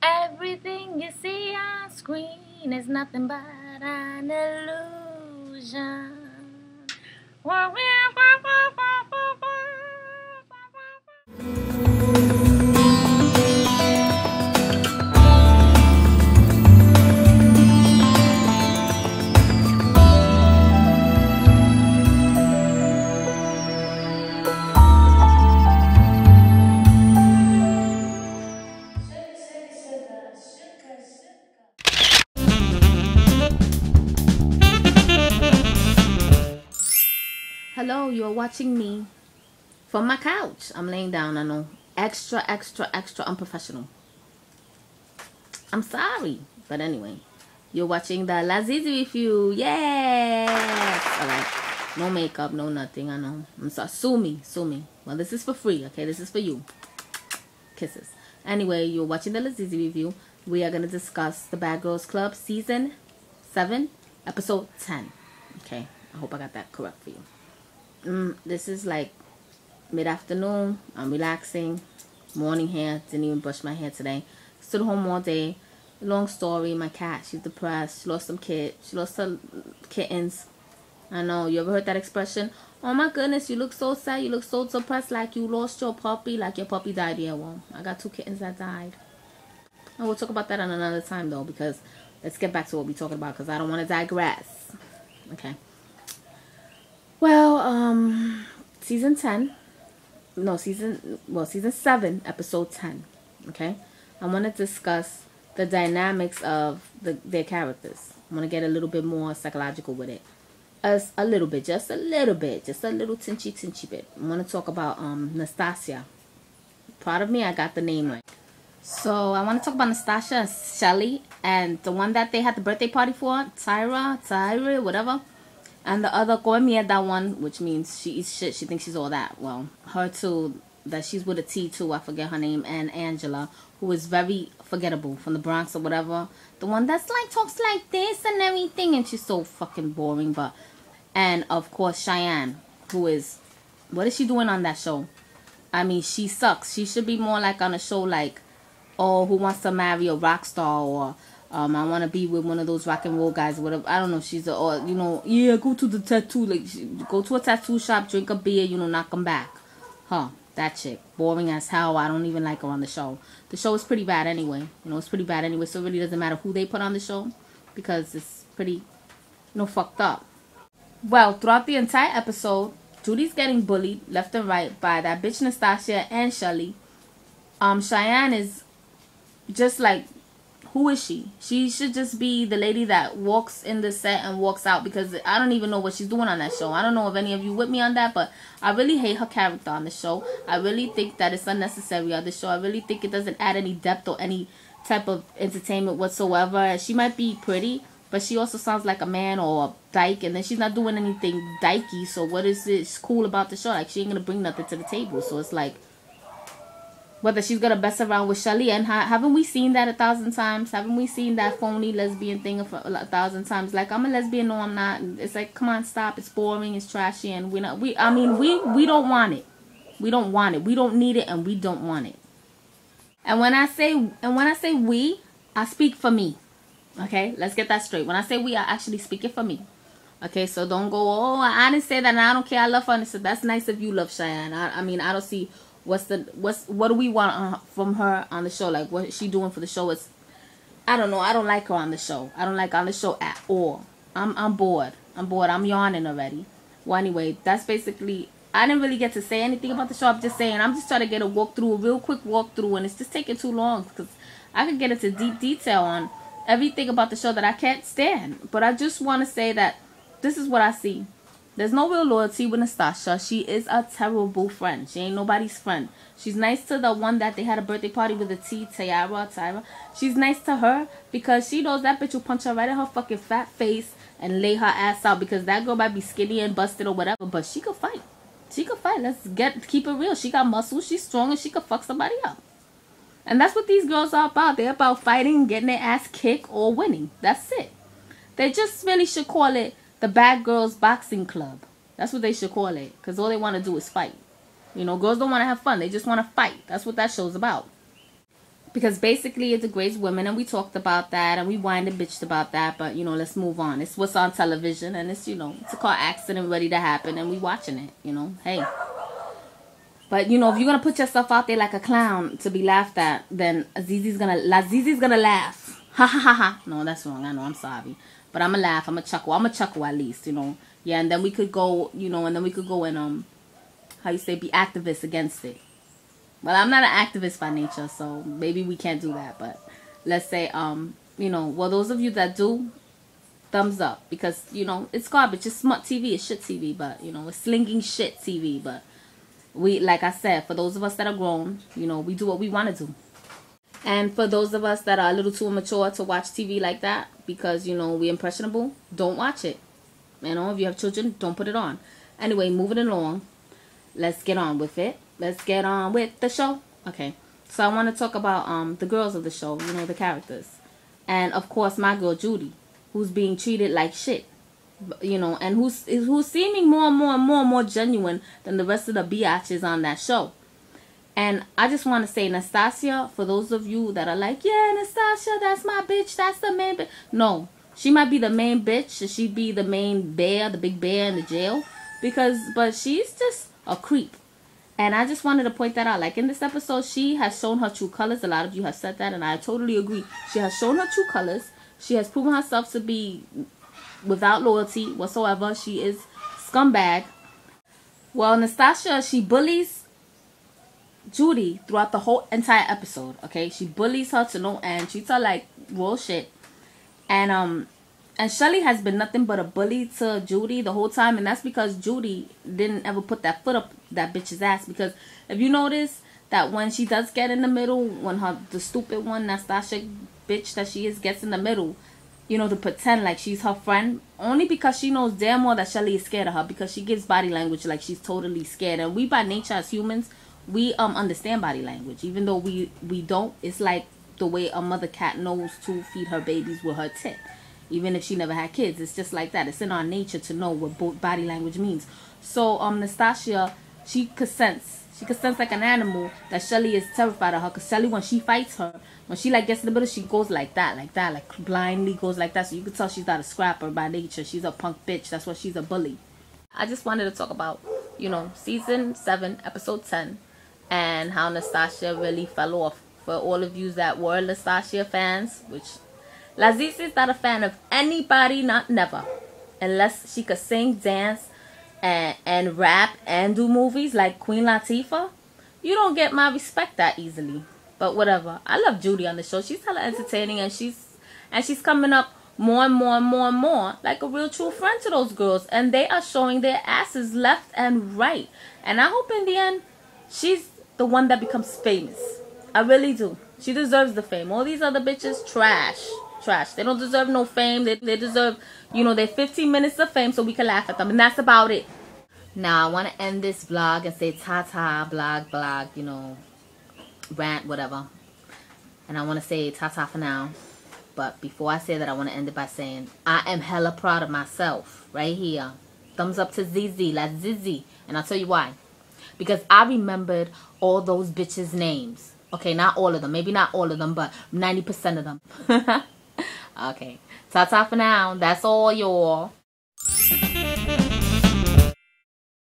Everything you see on screen is nothing but an illusion. Hello, you're watching me from my couch. I'm laying down, I know. Extra, extra, extra unprofessional. I'm sorry. But anyway, you're watching the Lazizi review. Yes! Alright. No makeup, no nothing, I know. I'm sorry. Sue me, sue me. Well, this is for free, okay? This is for you. Kisses. Anyway, you're watching the Lazizi review. We are going to discuss the Bad Girls Club Season 7, Episode 10. Okay? I hope I got that correct for you. This is like mid-afternoon. I'm relaxing. Morning hair. Didn't even brush my hair today. Stood home all day. Long story. My cat, she's depressed. She lost some kids. She lost her kittens. I know. You ever heard that expression? Oh my goodness, you look so sad. You look so depressed, like you lost your puppy, like your puppy died. Yeah, well, I got 2 kittens that died. And we'll talk about that on another time though, because let's get back to what we're talking about, because I don't want to digress. Okay. Well, season 7, episode 10. Okay, I want to discuss the dynamics of their characters. I want to get a little bit more psychological with it. A little bit, just a little tinchy bit. I want to talk about Nastasia. Proud of me, I got the name right. So I want to talk about Nastasia and Shelly, and the one that they had the birthday party for, Tyra, whatever. And the other, come that one, which means she eats shit. She thinks she's all that. Well, her too, that she's with a T too. I forget her name. And Angela, who is very forgettable, from the Bronx or whatever. The one that's like, talks like this and everything. And she's so fucking boring. But, and of course, Cheyenne, who is, what is she doing on that show? I mean, she sucks. She should be more like on a show like, oh, Who Wants to Marry a Rock Star, or I want to be with one of those rock and roll guys or whatever. I don't know. She's or you know, yeah, go to the tattoo, like, go to a tattoo shop, drink a beer, you know, knock them back. Huh, that chick. Boring as hell. I don't even like her on the show. The show is pretty bad anyway. You know, it's pretty bad anyway, so it really doesn't matter who they put on the show, because it's pretty, you know, fucked up. Well, throughout the entire episode, Judy's getting bullied left and right by that bitch Nastasia and Shelly. Cheyenne is just like, who is she? She should just be the lady that walks in the set and walks out, because I don't even know what she's doing on that show. I don't know if any of you with me on that, but I really hate her character on the show. I really think that it's unnecessary on the show. I really think it doesn't add any depth or any type of entertainment whatsoever. She might be pretty, but she also sounds like a man or a dyke, and then she's not doing anything dykey. So what is it cool about the show? Like, she ain't gonna bring nothing to the table. So it's like, whether she's gonna mess around with Shelly, and haven't we seen that 1,000 times? Haven't we seen that phony lesbian thing 1,000 times? Like, I'm a lesbian, no, I'm not. It's like, come on, stop. It's boring, it's trashy, and we don't want it. We don't want it. We don't need it, and we don't want it. And when I say we, I speak for me. Okay, let's get that straight. When I say we, I actually speak it for me. Okay, so don't go, oh, I didn't say that, and I don't care. I love her. And so that's nice if you love Cheyenne. I mean, I don't see. What do we want from her on the show? Like, what is she doing for the show? Is, I don't know. I don't like her on the show. I don't like her on the show at all. I'm bored. I'm yawning already. Well, anyway, that's basically. I didn't really get to say anything about the show. I'm just saying. I'm just trying to get a real quick walkthrough, and it's just taking too long, because I could get into deep detail on everything about the show that I can't stand. But I just want to say that this is what I see. There's no real loyalty with Nastasia. She is a terrible friend. She ain't nobody's friend. She's nice to the one that they had a birthday party with, a Tyra. She's nice to her because she knows that bitch will punch her right in her fucking fat face and lay her ass out, because that girl might be skinny and busted or whatever, but she could fight. She could fight. Keep it real. She got muscles. She's strong, and she could fuck somebody up. And that's what these girls are about. They're about fighting, getting their ass kicked, or winning. That's it. They just really should call it the Bad Girls Boxing Club. That's what they should call it, because all they want to do is fight. You know, girls don't want to have fun. They just want to fight. That's what that show's about. Because basically it degrades women, and we talked about that, and we whined and bitched about that, but, you know, let's move on. It's what's on television, and it's, you know, it's a car accident ready to happen, and we watching it, you know, hey. But, you know, if you're going to put yourself out there like a clown to be laughed at, then Azizi's going to laugh. Ha ha ha ha. No, that's wrong. I know, I'm sorry. But I'm going to laugh. I'm going to chuckle. I'm going to chuckle at least, you know. Yeah, and then we could go, you know, and how you say, be activists against it. Well, I'm not an activist by nature, so maybe we can't do that. But let's say, you know, well, those of you that do, thumbs up. Because, you know, it's garbage. It's smut TV. It's shit TV. But, you know, it's slinging shit TV. But we, like I said, for those of us that are grown, you know, we do what we want to do. And for those of us that are a little too immature to watch TV like that, because, you know, we're impressionable, don't watch it. You know, if you have children, don't put it on. Anyway, moving along. Let's get on with it. Let's get on with the show. Okay, so I want to talk about the girls of the show, you know, the characters. And, of course, my girl, Judy, who's being treated like shit. You know, and who's seeming more and more genuine than the rest of the biatches on that show. And I just want to say, Nastasia, for those of you that are like, yeah, Nastasia, that's my bitch, that's the main bitch. No, she might be the main bitch. She'd be the main bear, the big bear in the jail. But she's just a creep. And I just wanted to point that out. Like, in this episode, she has shown her true colors. A lot of you have said that, and I totally agree. She has shown her true colors. She has proven herself to be without loyalty whatsoever. She is scumbag. Well, Nastasia, she bullies Judy throughout the whole entire episode. Okay, she bullies her to no end. Treats her like real shit. And Shelly has been nothing but a bully to Judy the whole time. And that's because Judy didn't ever put that foot up that bitch's ass. Because if you notice that when she does get in the middle, when the stupid one, Nastasia bitch that she is, gets in the middle, you know, to pretend like she's her friend, only because she knows damn well that Shelly is scared of her. Because she gives body language like she's totally scared. And we, by nature as humans, we understand body language. Even though we don't, it's like the way a mother cat knows to feed her babies with her tit. Even if she never had kids, it's just like that. It's in our nature to know what body language means. So, Nastasia, she could sense like an animal that Shelly is terrified of her. Because Shelly, when she fights her, when she like gets in the middle, she goes like that, like blindly goes like that. So you can tell she's not a scrapper by nature. She's a punk bitch. That's why she's a bully. I just wanted to talk about, you know, season 7, episode 10, and how Nastasia really fell off. For all of you that were Nastasia fans, which Lazizi is not a fan of anybody, not never, unless she could sing, dance, and rap and do movies like Queen Latifah. You don't get my respect that easily. But whatever. I love Judy on the show. She's hella entertaining, and she's coming up more and more like a real true friend to those girls, and they are showing their asses left and right. And I hope in the end she's the one that becomes famous. I really do. She deserves the fame. All these other bitches, trash. They don't deserve no fame. They deserve, you know, their 15 minutes of fame so we can laugh at them. And that's about it. Now, I want to end this vlog and say ta-ta, blog, you know, rant, whatever. And I want to say ta-ta for now. But before I say that, I want to end it by saying, I am hella proud of myself. Right here. Thumbs up to ZZ, like Zizzy. And I'll tell you why. Because I remembered all those bitches' names. Okay, not all of them. Maybe not all of them, but 90% of them. Okay. Ta-ta for now. That's all, y'all.